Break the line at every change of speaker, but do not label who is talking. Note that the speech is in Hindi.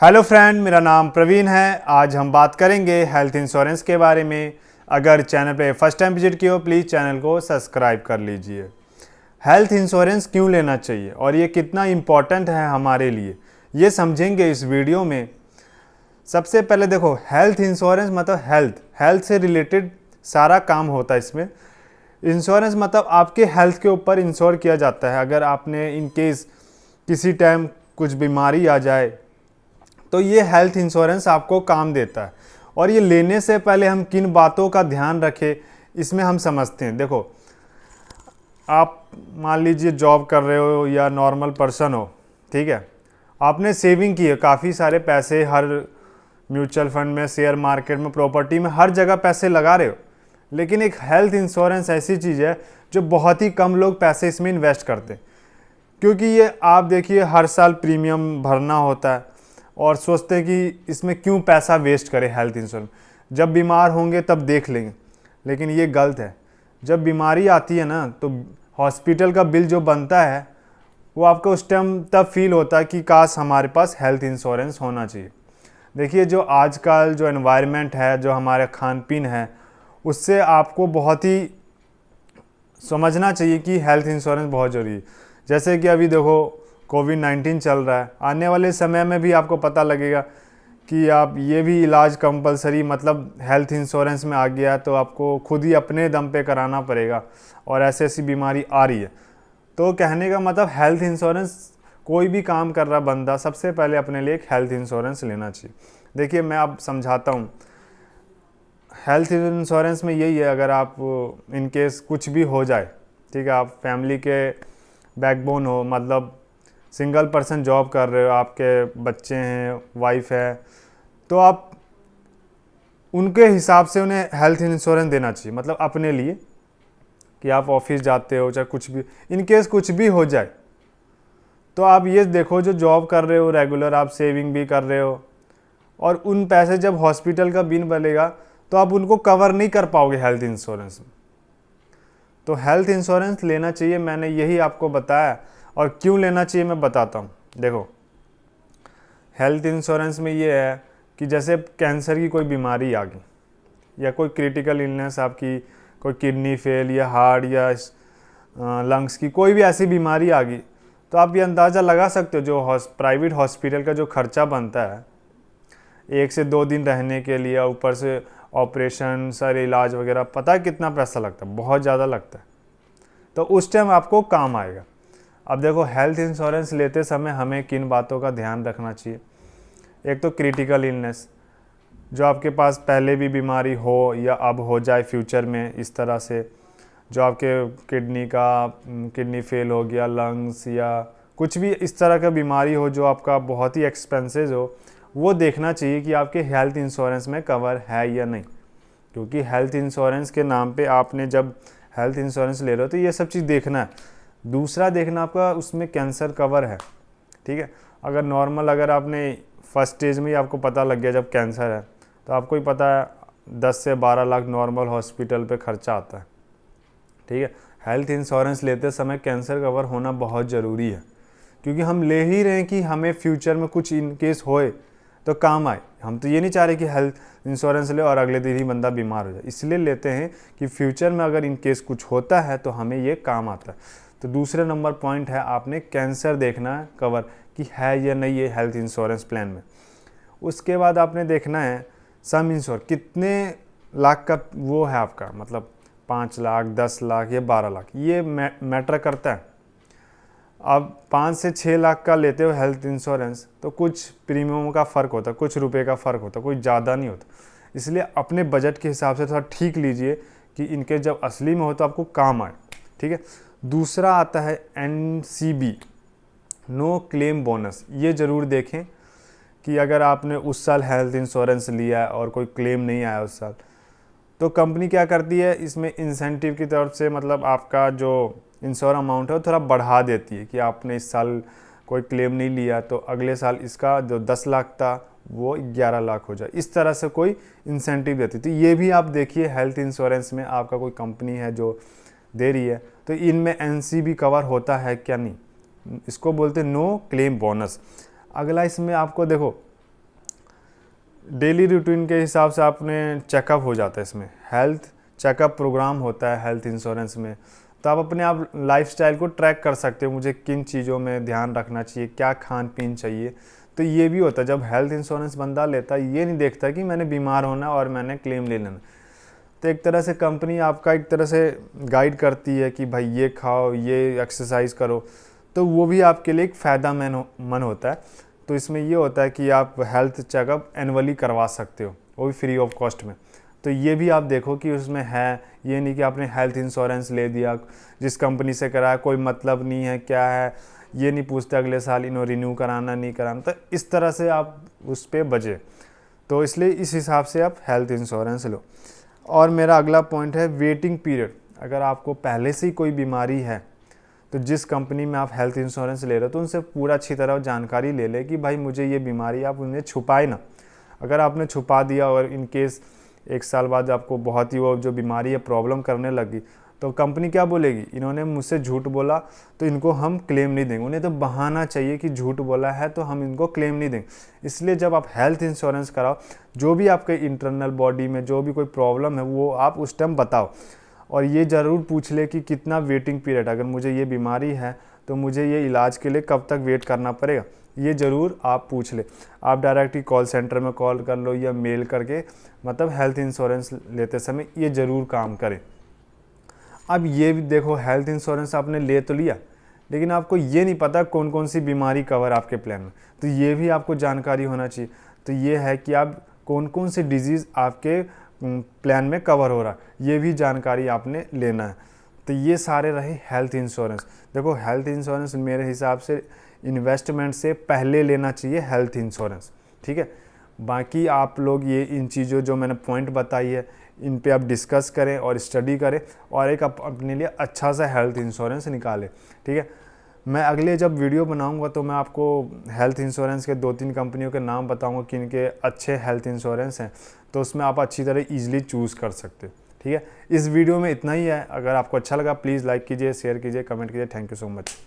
हेलो फ्रेंड, मेरा नाम प्रवीण है। आज हम बात करेंगे हेल्थ इंश्योरेंस के बारे में। अगर चैनल पे फर्स्ट टाइम विजिट किए हो प्लीज़ चैनल को सब्सक्राइब कर लीजिए। हेल्थ इंश्योरेंस क्यों लेना चाहिए और ये कितना इम्पॉर्टेंट है हमारे लिए, ये समझेंगे इस वीडियो में। सबसे पहले देखो, हेल्थ इंश्योरेंस मतलब हेल्थ से रिलेटेड सारा काम होता है इसमें। इंश्योरेंस मतलब आपके हेल्थ के ऊपर इंश्योर किया जाता है। अगर आपने इन केस किसी टाइम कुछ बीमारी आ जाए तो ये हेल्थ इंश्योरेंस आपको काम देता है। और ये लेने से पहले हम किन बातों का ध्यान रखें इसमें हम समझते हैं। देखो, आप मान लीजिए जॉब कर रहे हो या नॉर्मल पर्सन हो, ठीक है, आपने सेविंग की है काफ़ी सारे पैसे, हर म्यूचुअल फंड में, शेयर मार्केट में, प्रॉपर्टी में, हर जगह पैसे लगा रहे हो। लेकिन एक हेल्थ इंश्योरेंस ऐसी चीज़ है जो बहुत ही कम लोग पैसे इसमें इन्वेस्ट करते हैं, क्योंकि ये आप देखिए हर साल प्रीमियम भरना होता है और सोचते हैं कि इसमें क्यों पैसा वेस्ट करें हेल्थ इंश्योरेंस, जब बीमार होंगे तब देख लेंगे। लेकिन ये गलत है। जब बीमारी आती है ना तो हॉस्पिटल का बिल जो बनता है वो आपको उस टाइम तब फील होता है कि काश हमारे पास हेल्थ इंश्योरेंस होना चाहिए। देखिए, जो आजकल जो एनवायरनमेंट है, जो हमारे खान पीन है, उससे आपको बहुत ही समझना चाहिए कि हेल्थ इंश्योरेंस बहुत ज़रूरी है। जैसे कि अभी देखो कोविड-19 चल रहा है, आने वाले समय में भी आपको पता लगेगा कि आप ये भी इलाज कंपलसरी मतलब हेल्थ इंश्योरेंस में आ गया, तो आपको खुद ही अपने दम पे कराना पड़ेगा और ऐसी ऐसी बीमारी आ रही है। तो कहने का मतलब हेल्थ इंश्योरेंस, कोई भी काम कर रहा बंदा सबसे पहले अपने लिए एक हेल्थ इंश्योरेंस लेना चाहिए। देखिए, मैं अब समझाता हूँ। हेल्थ इंश्योरेंस में यही है, अगर आप इन केस कुछ भी हो जाए, ठीक है, आप फैमिली के बैकबोन हो, मतलब सिंगल पर्सन जॉब कर रहे हो, आपके बच्चे हैं, वाइफ है, तो आप उनके हिसाब से उन्हें हेल्थ इंश्योरेंस देना चाहिए। मतलब अपने लिए कि आप ऑफिस जाते हो, चाहे कुछ भी इन केस कुछ भी हो जाए, तो आप ये देखो जो जॉब कर रहे हो रेगुलर, आप सेविंग भी कर रहे हो, और उन पैसे जब हॉस्पिटल का बिल बनेगा तो आप उनको कवर नहीं कर पाओगे हेल्थ इंश्योरेंस में। तो हेल्थ इंश्योरेंस लेना चाहिए, मैंने यही आपको बताया। और क्यों लेना चाहिए मैं बताता हूँ। देखो, हेल्थ इंश्योरेंस में ये है कि जैसे कैंसर की कोई बीमारी आ गई या कोई क्रिटिकल इलनेस, आपकी कोई किडनी फेल या हार्ट या लंग्स की कोई भी ऐसी बीमारी आ गई, तो आप ये अंदाज़ा लगा सकते हो जो प्राइवेट हॉस्पिटल का जो खर्चा बनता है 1 से 2 दिन रहने के लिए, ऊपर से ऑपरेशन, सारे इलाज वगैरह, पता है कितना पैसा लगता है? बहुत ज़्यादा लगता है। तो उस टाइम आपको काम आएगा। अब देखो, हेल्थ इंश्योरेंस लेते समय हमें किन बातों का ध्यान रखना चाहिए। एक तो क्रिटिकल इलनेस, जो आपके पास पहले भी बीमारी हो या अब हो जाए फ्यूचर में, इस तरह से जो आपके किडनी फेल हो गया, लंग्स या कुछ भी इस तरह का बीमारी हो जो आपका बहुत ही एक्सपेंसेस हो, वो देखना चाहिए कि आपके हेल्थ इंश्योरेंस में कवर है या नहीं। क्योंकि हेल्थ इंश्योरेंस के नाम पे आपने जब हेल्थ इंश्योरेंस ले रहे हो तो ये सब चीज़ देखना है। दूसरा देखना आपका उसमें कैंसर कवर है, ठीक है। अगर नॉर्मल, अगर आपने फर्स्ट स्टेज में ही आपको पता लग गया जब कैंसर है, तो आपको ही पता है 10 से 12 लाख नॉर्मल हॉस्पिटल पे खर्चा आता है, ठीक है। हेल्थ इंश्योरेंस लेते समय कैंसर कवर होना बहुत ज़रूरी है, क्योंकि हम ले ही रहे हैं कि हमें फ्यूचर में कुछ इन केस होए तो काम आए। हम तो ये नहीं चाह रहे कि हेल्थ इंश्योरेंस ले और अगले दिन ही बंदा बीमार हो जाए। इसलिए लेते हैं कि फ्यूचर में अगर इन केस कुछ होता है तो हमें ये काम आता है। तो दूसरे नंबर पॉइंट है, आपने कैंसर देखना है कवर कि है या नहीं ये हेल्थ इंश्योरेंस प्लान में। उसके बाद आपने देखना है सम इंश्योर, कितने लाख का वो है आपका, मतलब 5 लाख, 10 लाख या 12 लाख, ये मैटर करता है। अब 5 से 6 लाख का लेते हो हेल्थ इंश्योरेंस तो कुछ प्रीमियम का फ़र्क होता है, कुछ रुपए का फ़र्क होता है, कोई ज़्यादा नहीं होता। इसलिए अपने बजट के हिसाब से थोड़ा ठीक लीजिए कि इनके जब असली में हो तो आपको काम आए, ठीक है। दूसरा आता है NCB, नो क्लेम बोनस। ये ज़रूर देखें कि अगर आपने उस साल हेल्थ इंश्योरेंस लिया है और कोई क्लेम नहीं आया उस साल, तो कंपनी क्या करती है इसमें इंसेंटिव की तरफ से, मतलब आपका जो इंश्योर अमाउंट है वो थोड़ा बढ़ा देती है कि आपने इस साल कोई क्लेम नहीं लिया तो अगले साल इसका जो 10 लाख था वो 11 लाख हो जाए, इस तरह से कोई इंसेंटिव देती है। तो ये भी आप देखिए हेल्थ इंश्योरेंस में आपका कोई कंपनी है जो दे रही है तो इनमें NCB कवर होता है क्या नहीं, इसको बोलते हैं नो क्लेम बोनस। अगला इसमें आपको देखो डेली रूटीन के हिसाब से आपने चेकअप हो जाता है, इसमें हेल्थ चेकअप प्रोग्राम होता है हेल्थ इंश्योरेंस में। तो आप अपने आप लाइफस्टाइल को ट्रैक कर सकते हो, मुझे किन चीज़ों में ध्यान रखना चाहिए, क्या खान पीन चाहिए। तो ये भी होता है जब हेल्थ इंश्योरेंस बंदा लेता है, ये नहीं देखता कि मैंने बीमार होना और मैंने क्लेम ले लेना। तो एक तरह से कंपनी आपका एक तरह से गाइड करती है कि भाई ये खाओ, ये एक्सरसाइज करो, तो वो भी आपके लिए एक फ़ायदा मन होता है। तो इसमें ये होता है कि आप हेल्थ चेकअप एनुअली करवा सकते हो, वो भी फ्री ऑफ कॉस्ट में। तो ये भी आप देखो कि उसमें है, ये नहीं कि आपने हेल्थ इंश्योरेंस ले दिया, जिस कंपनी से कराया कोई मतलब नहीं है क्या है, ये नहीं पूछते अगले साल इन्हों रिन्यू कराना नहीं कराना। तो इस तरह से आप उस पर बचे। तो इसलिए इस हिसाब से आप हेल्थ इंश्योरेंस लो। और मेरा अगला पॉइंट है वेटिंग पीरियड। अगर आपको पहले से ही कोई बीमारी है तो जिस कंपनी में आप हेल्थ इंश्योरेंस ले रहे हो तो उनसे पूरा अच्छी तरह जानकारी ले ले कि भाई मुझे ये बीमारी, आप उन्हें छुपाए ना। अगर आपने छुपा दिया और इन केस 1 साल बाद आपको बहुत ही वो जो बीमारी है प्रॉब्लम करने लगी, तो कंपनी क्या बोलेगी, इन्होंने मुझसे झूठ बोला तो इनको हम क्लेम नहीं देंगे। उन्हें तो बहाना चाहिए कि झूठ बोला है तो हम इनको क्लेम नहीं देंगे। इसलिए जब आप हेल्थ इंश्योरेंस कराओ, जो भी आपके इंटरनल बॉडी में जो भी कोई प्रॉब्लम है वो आप उस टाइम बताओ। और ये ज़रूर पूछ ले कि कितना वेटिंग पीरियड, अगर मुझे ये बीमारी है तो मुझे ये इलाज के लिए कब तक वेट करना पड़ेगा, ये ज़रूर आप पूछ ले। आप डायरेक्टली कॉल सेंटर में कॉल कर लो या मेल करके, मतलब हेल्थ इंश्योरेंस लेते समय ये ज़रूर काम करें। अब ये भी देखो, हेल्थ इंश्योरेंस आपने ले तो लिया, लेकिन आपको ये नहीं पता कौन कौन सी बीमारी कवर आपके प्लान में, तो ये भी आपको जानकारी होना चाहिए। तो ये है कि आप कौन कौन सी डिजीज़ आपके प्लान में कवर हो रहा है, ये भी जानकारी आपने लेना है। तो ये सारे रहे हेल्थ इंश्योरेंस। देखो हेल्थ इंश्योरेंस मेरे हिसाब से इन्वेस्टमेंट से पहले लेना चाहिए हेल्थ इंश्योरेंस, ठीक है। बाकी आप लोग ये इन चीज़ों जो मैंने पॉइंट बताई है, इन पे आप डिस्कस करें और स्टडी करें और एक अपने लिए अच्छा सा हेल्थ इंश्योरेंस निकालें, ठीक है। मैं अगले जब वीडियो बनाऊंगा तो मैं आपको हेल्थ इंश्योरेंस के 2-3 कंपनियों के नाम बताऊंगा कि इनके अच्छे हेल्थ इंश्योरेंस हैं, तो उसमें आप अच्छी तरह ईजिली चूज़ कर सकते हो, ठीक है। इस वीडियो में इतना ही है। अगर आपको अच्छा लगा प्लीज़ लाइक कीजिए, शेयर कीजिए, कमेंट कीजिए। Thank you so much.